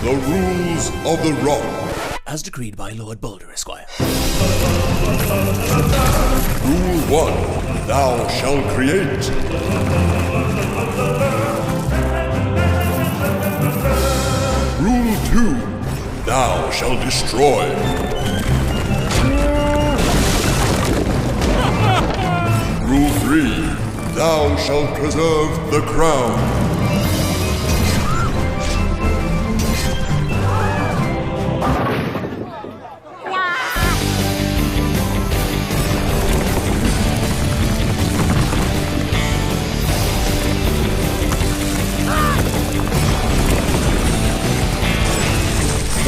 The rules of the rock. As decreed by Lord Boulder, Esquire. Rule 1. Thou shalt create. Rule 2. Thou shalt destroy. Rule 3. Thou shalt preserve the crown.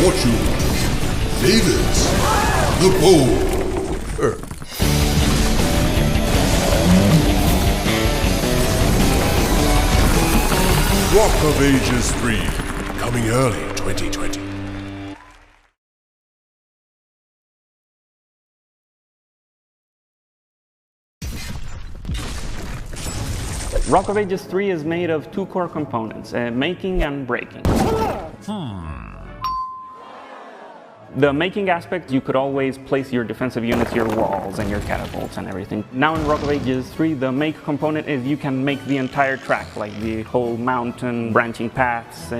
Fortune, Davis, the bold. Rock of Ages 3, coming early 2020. Rock of Ages 3 is made of two core components, making and breaking. The making aspect, you could always place your defensive units, your walls, and your catapults and everything. Now in Rock of Ages 3, the make component is you can make the entire track, like the whole mountain, branching paths,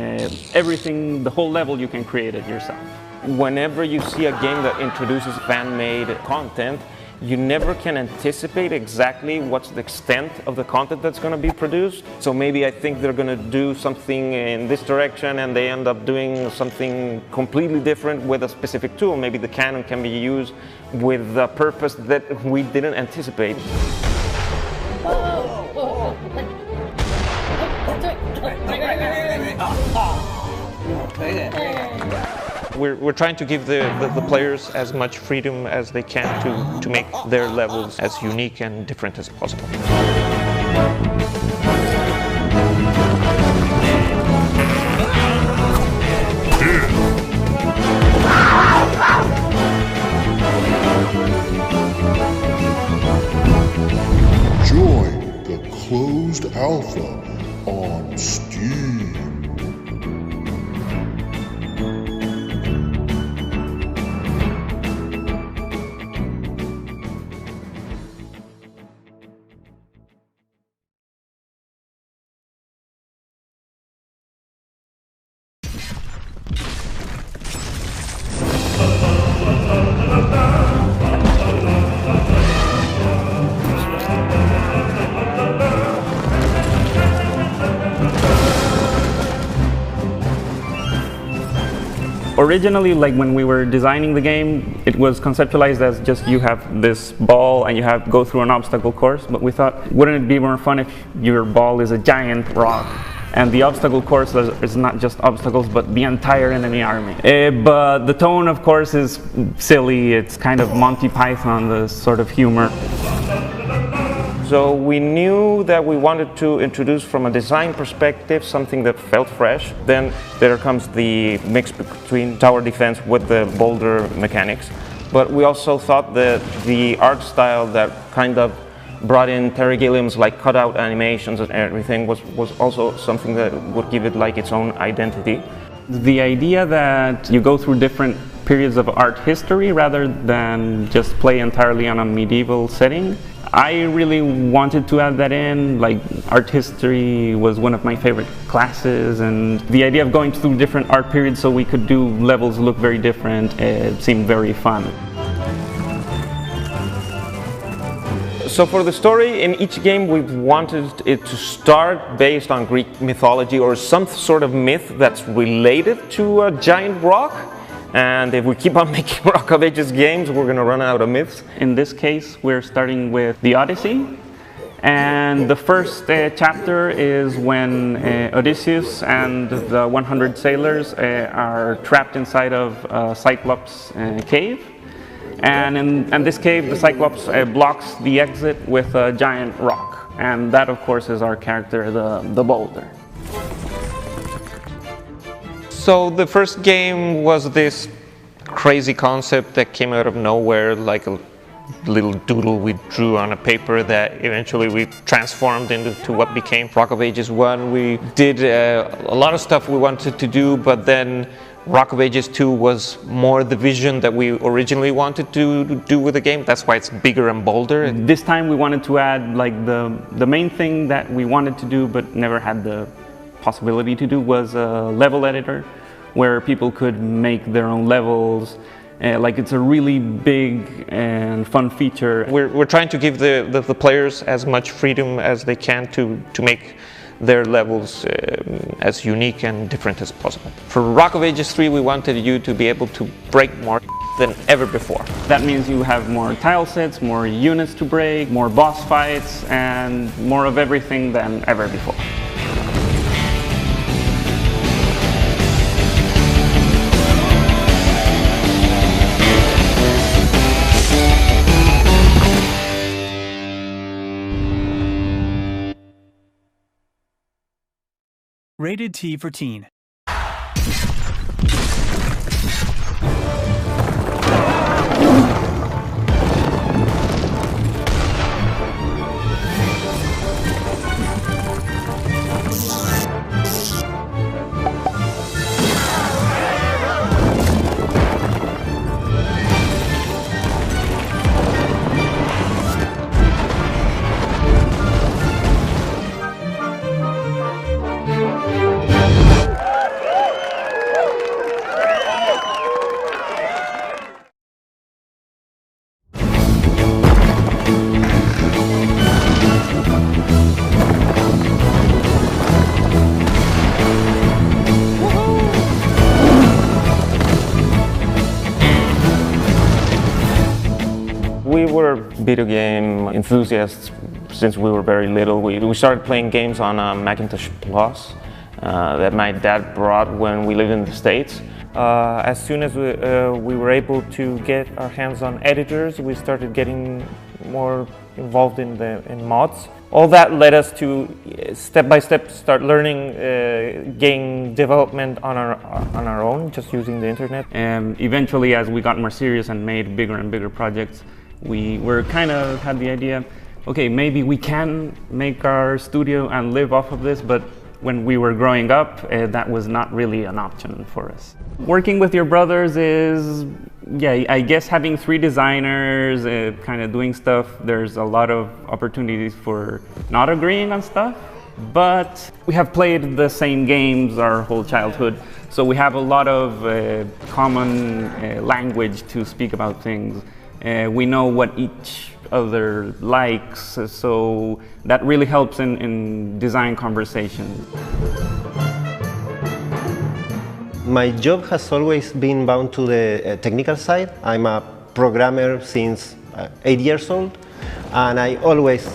everything, the whole level you can create it yourself. Whenever you see a game that introduces fan-made content, you never can anticipate exactly what's the extent of the content that's going to be produced. So maybe I think they're going to do something in this direction and they end up doing something completely different with a specific tool. Maybe the cannon can be used with a purpose that we didn't anticipate. We're trying to give the players as much freedom as they can to make their levels as unique and different as possible. Join the closed alpha on Steam. Originally, like when we were designing the game, it was conceptualized as just you have this ball and you have to go through an obstacle course, but we thought, wouldn't it be more fun if your ball is a giant rock? And the obstacle course is not just obstacles, but the entire enemy army. But the tone, of course, is silly. It's kind of Monty Python, the sort of humor. So we knew that we wanted to introduce from a design perspective something that felt fresh. Then there comes the mix between tower defense with the boulder mechanics. But we also thought that the art style that kind of brought in Terry Gilliam's like cutout animations and everything was also something that would give it like its own identity. The idea that you go through different periods of art history rather than just play entirely on a medieval setting, I really wanted to add that in. Like, art history was one of my favorite classes, and the idea of going through different art periods so we could do levels look very different, it seemed very fun. So for the story, in each game we wanted it to start based on Greek mythology or some sort of myth that's related to a giant rock. And if we keep on making Rock of Ages games, we're going to run out of myths. In this case, we're starting with the Odyssey. And the first chapter is when Odysseus and the 100 sailors are trapped inside of a Cyclops cave. And in this cave, the Cyclops blocks the exit with a giant rock. And that, of course, is our character, the boulder. So the first game was this crazy concept that came out of nowhere, like a little doodle we drew on a paper that eventually we transformed into what became Rock of Ages 1. We did a lot of stuff we wanted to do, but then Rock of Ages 2 was more the vision that we originally wanted to do with the game. That's why it's bigger and bolder. This time we wanted to add like the main thing that we wanted to do but never had the possibility to do was a level editor where people could make their own levels. Like it's a really big and fun feature. We're trying to give the players as much freedom as they can to make their levels as unique and different as possible. For Rock of Ages 3, we wanted you to be able to break more than ever before. That means you have more tile sets, more units to break, more boss fights, and more of everything than ever before. Rated T for Teen. We were video game enthusiasts since we were very little. We started playing games on a Macintosh Plus that my dad brought when we lived in the States. As soon as we were able to get our hands on editors, we started getting more involved in mods. All that led us to step by step start learning game development on our own, just using the internet. And eventually, as we got more serious and made bigger and bigger projects, we were kind of had the idea, okay, maybe we can make our studio and live off of this, but when we were growing up, that was not really an option for us. Working with your brothers is, yeah, I guess having 3 designers, kind of doing stuff, there's a lot of opportunities for not agreeing on stuff, but we have played the same games our whole childhood, so we have a lot of common language to speak about things. We know what each other likes, so that really helps in design conversations. My job has always been bound to the technical side. I'm a programmer since 8 years old, and I always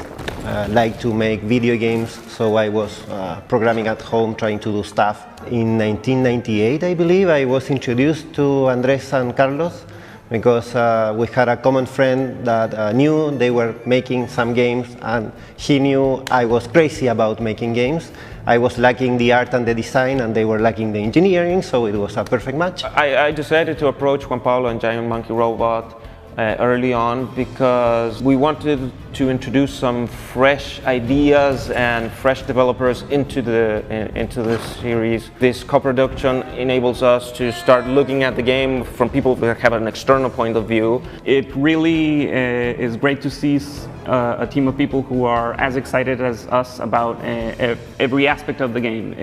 like to make video games, so I was programming at home, trying to do stuff. In 1998, I believe, I was introduced to Andres and Carlos because we had a common friend that knew they were making some games, and he knew I was crazy about making games. I was lacking the art and the design, and they were lacking the engineering, so it was a perfect match. I decided to approach Juan Pablo and Giant Monkey Robot early on because we wanted to introduce some fresh ideas and fresh developers into the series. This co-production enables us to start looking at the game from people that have an external point of view. It really is great to see a team of people who are as excited as us about every aspect of the game,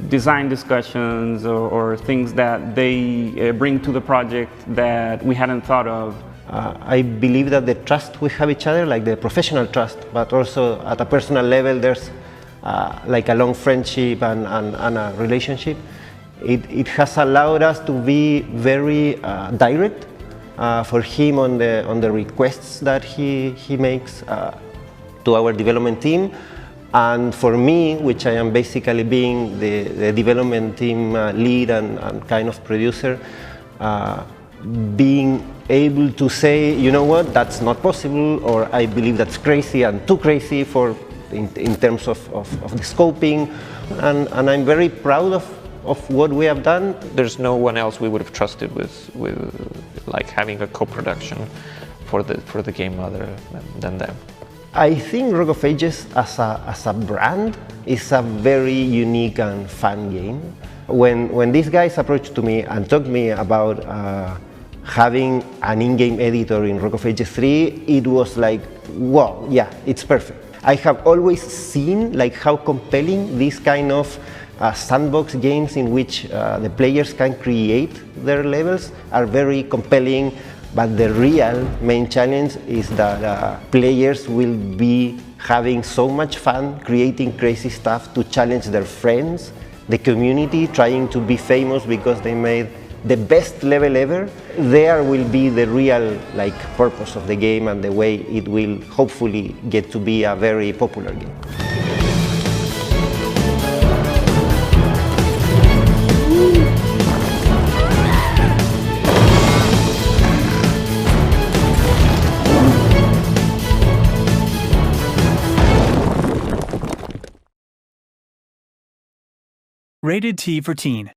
design discussions or things that they bring to the project that we hadn't thought of. I believe that the trust we have each other, like the professional trust, but also at a personal level, there's like a long friendship and a relationship. It has allowed us to be very direct for him on the requests that he makes to our development team. And for me, which I am basically being the development team lead and kind of producer, being able to say, you know what, that's not possible, or I believe that's crazy and too crazy in terms of the scoping, and I'm very proud of what we have done. There's no one else we would have trusted with like having a co-production for the game other than them. I think Rock of Ages as a brand is a very unique and fun game. When these guys approached to me and talked me about having an in-game editor in Rock of Ages 3, it was like, wow, yeah, it's perfect. I have always seen like how compelling these kind of sandbox games in which the players can create their levels are very compelling, but the real main challenge is that players will be having so much fun creating crazy stuff to challenge their friends, the community, trying to be famous because they made the best level ever. There will be the real purpose of the game and the way it will hopefully get to be a very popular game. Rated T for Teen.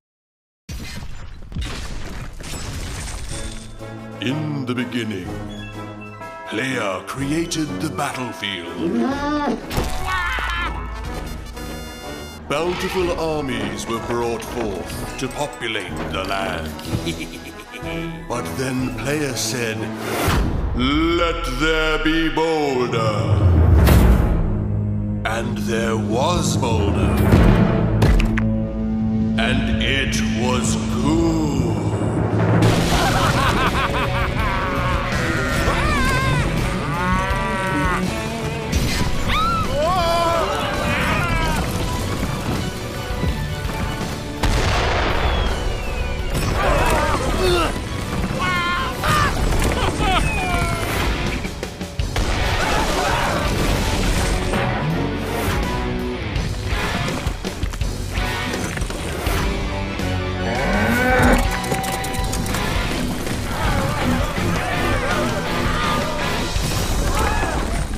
In the beginning, player created the battlefield. Bountiful armies were brought forth to populate the land. But then player said, "Let there be boulder." And there was boulder. And it was good.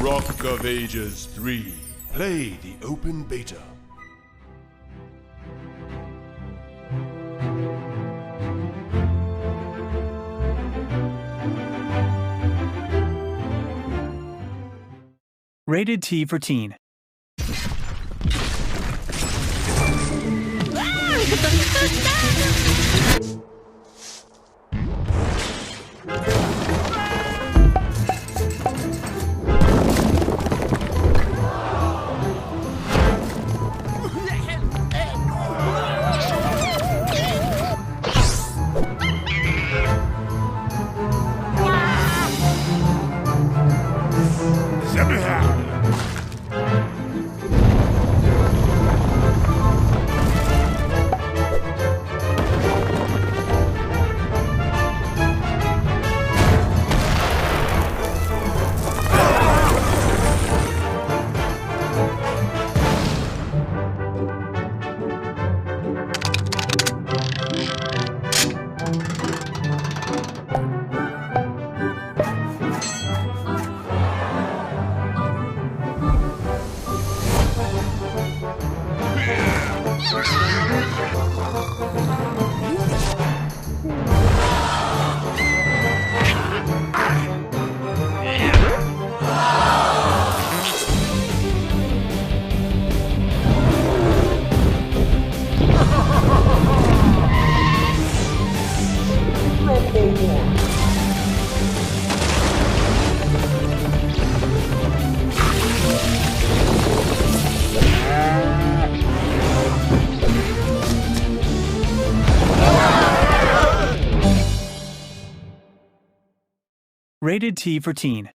Rock of Ages 3. Play the open beta. Rated T for Teen. Rated T for Teen.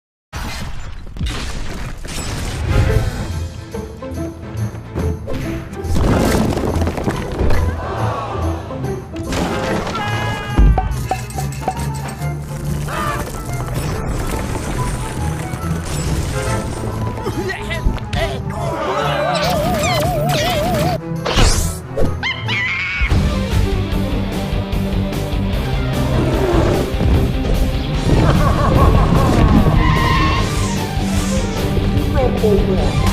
Over.